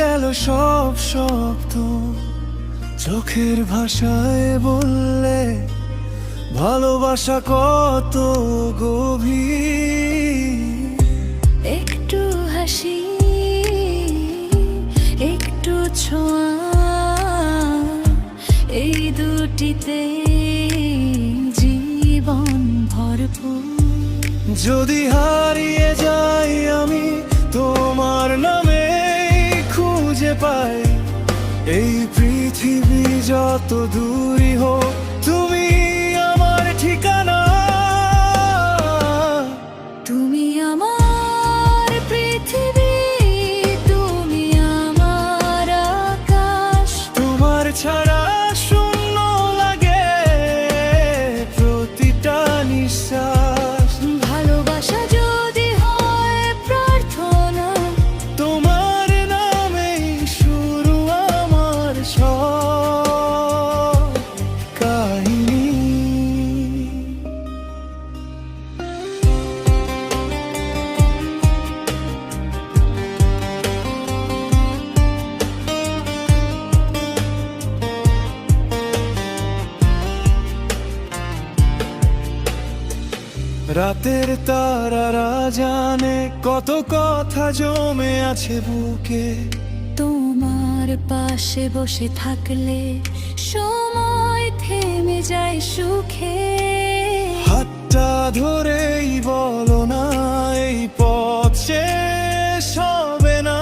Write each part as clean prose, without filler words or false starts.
গেল সব শব্দ, চোখের ভাষায় বললে ভালোবাসা কত গভীর। একটু হাসি, একটু ছোঁয়া, এই দুটিতে জীবন ভরপুর। যদি হারিয়ে যাই আমি তোমার নামে খুঁজে পাই, এই পৃথিবী যত দূরই হোক তুমি আমার ঠিকানা। তুমি আমার পৃথিবী, তুমি আমার আকাশ। তোমার ছাড়া শূন্য লাগে প্রতিটা নিঃশ্বাস। ভালোবাসা যদি হয় প্রার্থনা, তোমার নামেই শুরু আমার সব কাহিনী। রাতের তারারা জানে কত কথা জমে আছে বুকে। তোমার পাশে বসে থাকলে সময় থেমে যায় সুখে। হাতটা ধরেই বলো না এই পথ শেষ হবে না।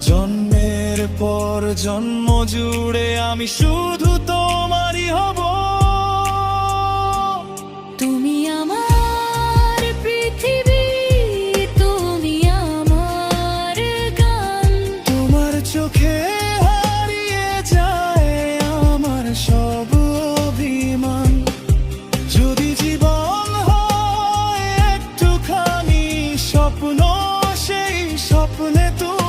জন্মের পর জন্ম জুড়ে আমি শুধু তোমারই হব। তুমি আমার পৃথিবী, তুমি আমার গান। তোমার চোখে হারিয়ে যায় আমার সব অভিমান। যদি জীবন হয় একটুখানি স্বপ্ন, সেই স্বপ্নে তুমি